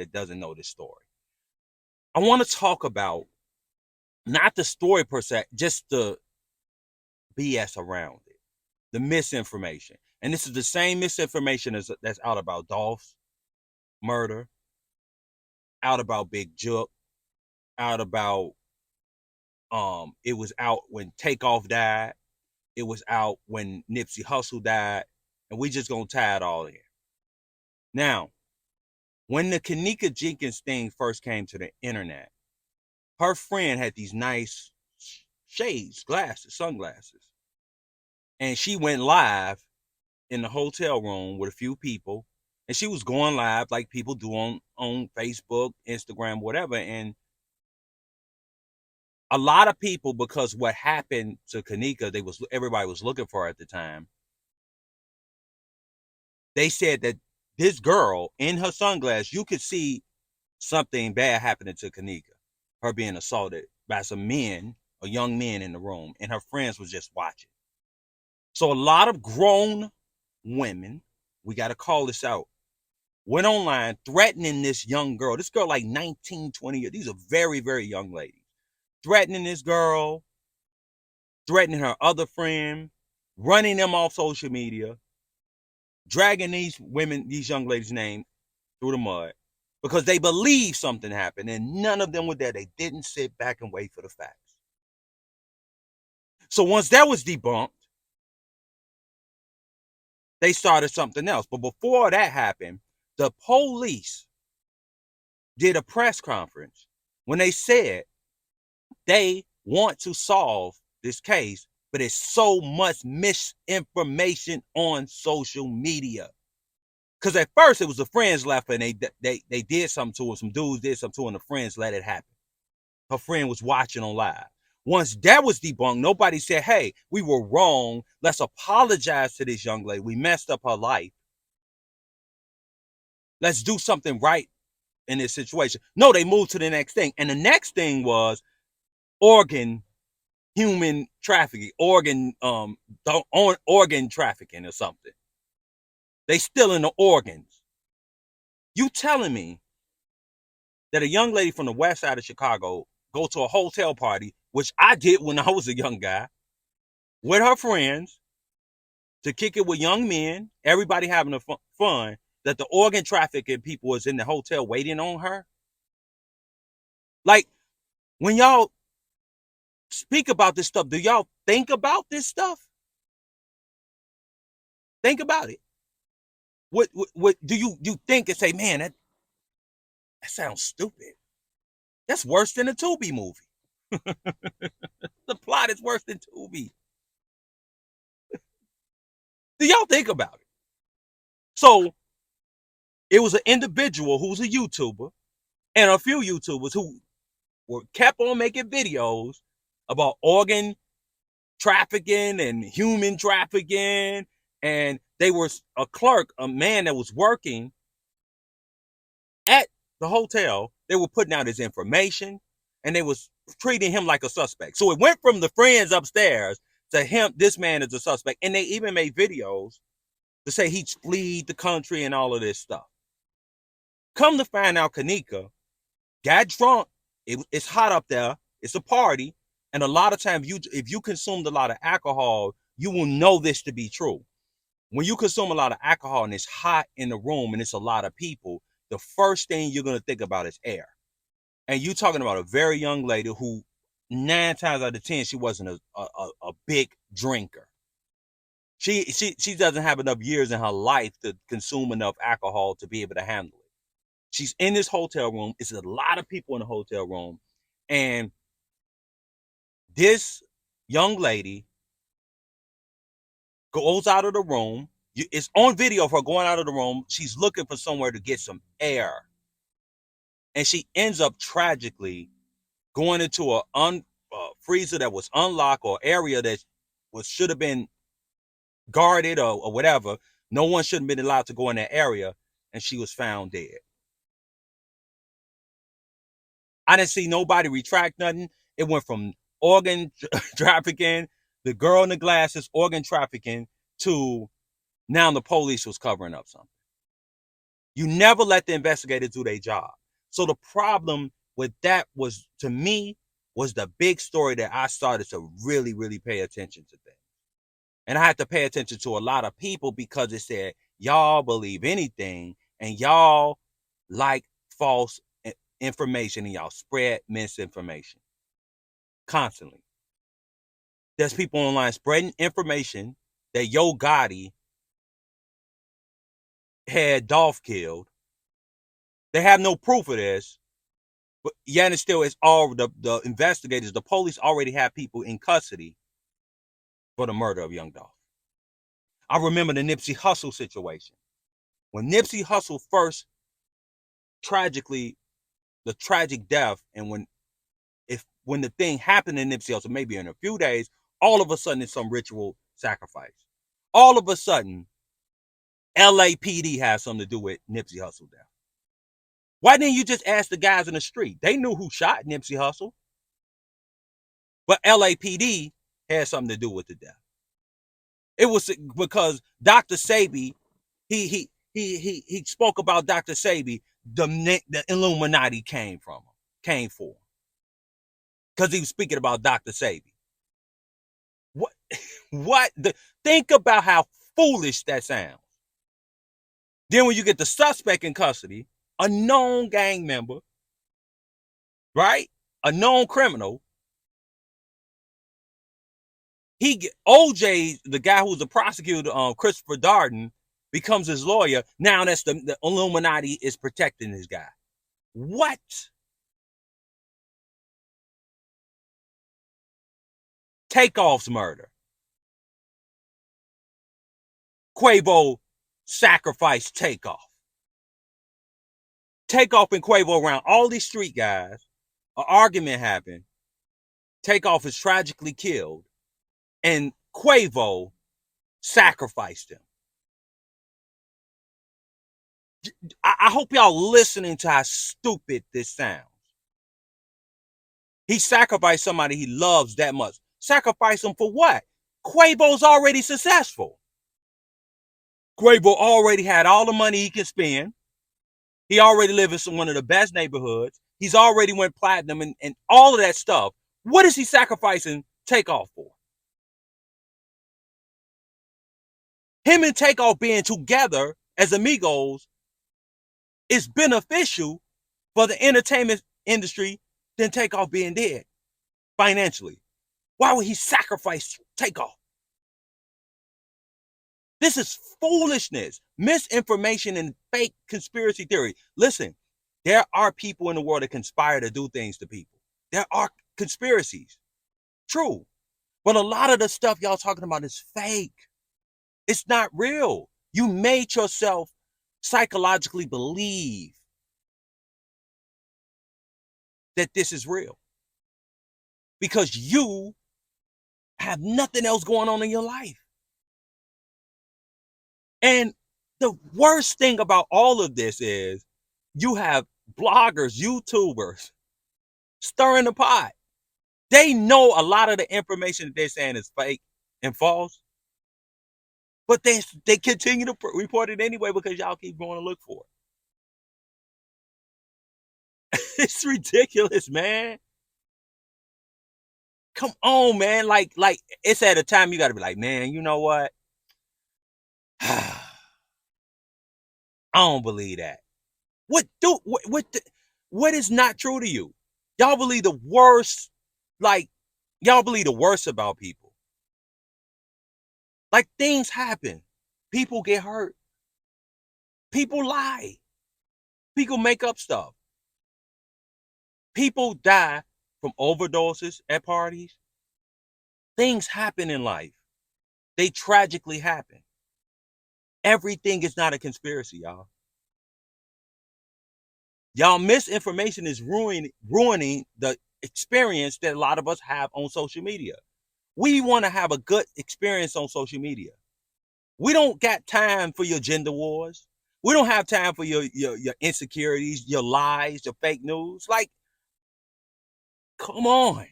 that doesn't know this story. I want to talk about not the story per se, just the BS around it, the misinformation. And this is the same misinformation that's out about Dolph's murder, out about Big Jook, out about it was out when Takeoff died, it was out when Nipsey Hussle died, and we just gonna tie it all in. Now, when the Kenneka Jenkins thing first came to the internet, her friend had these nice shades, glasses, sunglasses. And she went live in the hotel room with a few people. And she was going live like people do on Facebook, Instagram, whatever. And a lot of people, because what happened to Kenneka, everybody was looking for her at the time. They said that this girl in her sunglasses, you could see something bad happening to Kenneka, her being assaulted by some men, or young men in the room, and her friends was just watching. So a lot of grown women, we got to call this out, went online threatening this young girl. This girl like 19, 20 years. These are very, very young ladies. Threatening this girl, threatening her other friend, running them off social media, dragging these women, these young ladies' name through the mud because they believe something happened, and none of them were there. They didn't sit back and wait for the facts. So once that was debunked, they started something else. But before that happened, the police did a press conference when they said they want to solve this case, but it's so much misinformation on social media. Because at first it was the friends left, and they did something to her. Some dudes did something to her, and the friends let it happen. Her friend was watching on live. Once that was debunked, nobody said, hey, we were wrong. Let's apologize to this young lady. We messed up her life. Let's do something right in this situation. No, they moved to the next thing. And the next thing was human trafficking, organ trafficking or something. They stealing the organs. You telling me that a young lady from the west side of Chicago go to a hotel party, which I did when I was a young guy, with her friends to kick it with young men, everybody having a fun, that the organ trafficking people was in the hotel waiting on her? Like, when y'all speak about this stuff, do y'all think about this stuff? Think about it. What do you think and say, man, that sounds stupid? That's worse than a Tubi movie. The plot is worse than Tubi. Do y'all think about it? So it was an individual who's a YouTuber and a few YouTubers who kept on making videos about organ trafficking and human trafficking. And they were a clerk, a man that was working at the hotel. They were putting out his information, and they was treating him like a suspect. So it went from the friends upstairs to him, this man is a suspect. And they even made videos to say he'd fled the country and all of this stuff. Come to find out, Kenneka got drunk. It's hot up there. It's a party. And a lot of times, if you consumed a lot of alcohol, you will know this to be true. When you consume a lot of alcohol and it's hot in the room and it's a lot of people, the first thing you're going to think about is air. And you're talking about a very young lady who 9 times out of 10, she wasn't a big drinker. She doesn't have enough years in her life to consume enough alcohol to be able to handle it. She's in this hotel room. It's a lot of people in the hotel room. And this young lady goes out of the room. It's on video of her going out of the room. She's looking for somewhere to get some air. And she ends up tragically going into a freezer that was unlocked, or area that should have been guarded or whatever. No one shouldn't have been allowed to go in that area. And she was found dead. I didn't see nobody retract nothing. It went from organ trafficking, the girl in the glasses, organ trafficking, to now the police was covering up something. You never let the investigators do their job. So the problem with that was, to me, was the big story that I started to really, really pay attention to things. And I had to pay attention to a lot of people because it said, y'all believe anything and y'all like false information and y'all spread misinformation constantly. There's people online spreading information that Yo Gotti had Dolph killed. They have no proof of this, but yet and still, it's all the investigators, the police already have people in custody for the murder of young Dolph. I remember the Nipsey Hussle situation. When Nipsey Hussle first the tragic death, and when the thing happened in Nipsey Hussle, maybe in a few days, all of a sudden it's some ritual sacrifice. All of a sudden, LAPD has something to do with Nipsey Hussle death. Why didn't you just ask the guys in the street? They knew who shot Nipsey Hussle. But LAPD had something to do with the death. It was because Dr. Sebi, he spoke about Dr. Sebi, the Illuminati came for, because he was speaking about Dr. Sebi. What? Think about how foolish that sounds. Then when you get the suspect in custody, a known gang member, right? A known criminal, OJ, the guy who's the prosecutor, Christopher Darden, becomes his lawyer. Now that's the Illuminati is protecting this guy. What? Takeoff's murder. Quavo sacrificed Takeoff. Takeoff and Quavo around all these street guys. An argument happened. Takeoff is tragically killed. And Quavo sacrificed him. I hope y'all listening to how stupid this sounds. He sacrificed somebody he loves that much. Sacrifice him for what? Quavo's already successful. Quavo already had all the money he can spend. He already lives in one of the best neighborhoods. He's already went platinum and all of that stuff. What is he sacrificing Takeoff for? Him and Takeoff being together as amigos is beneficial for the entertainment industry than Takeoff being dead financially. Why would he sacrifice Takeoff? This is foolishness, misinformation, and fake conspiracy theory. Listen, there are people in the world that conspire to do things to people. There are conspiracies. True. But a lot of the stuff y'all talking about is fake. It's not real. You made yourself psychologically believe that this is real because you have nothing else going on in your life. And the worst thing about all of this is you have bloggers, YouTubers stirring the pot. They know a lot of the information that they're saying is fake and false, but they continue to report it anyway because y'all keep going to look for it. It's ridiculous, man. Come on, man. Like it's at a time you got to be like, man, you know what? I don't believe that. What is not true to you? Y'all believe the worst, y'all believe the worst about people. Like things happen. People get hurt. People lie. People make up stuff. People die from overdoses at parties. Things happen in life. They tragically happen. Everything is not a conspiracy, y'all. Y'all misinformation is ruining the experience that a lot of us have on social media. We want to have a good experience on social media. We don't got time for your gender wars. We don't have time for your insecurities, your lies, your fake news. Like, come on.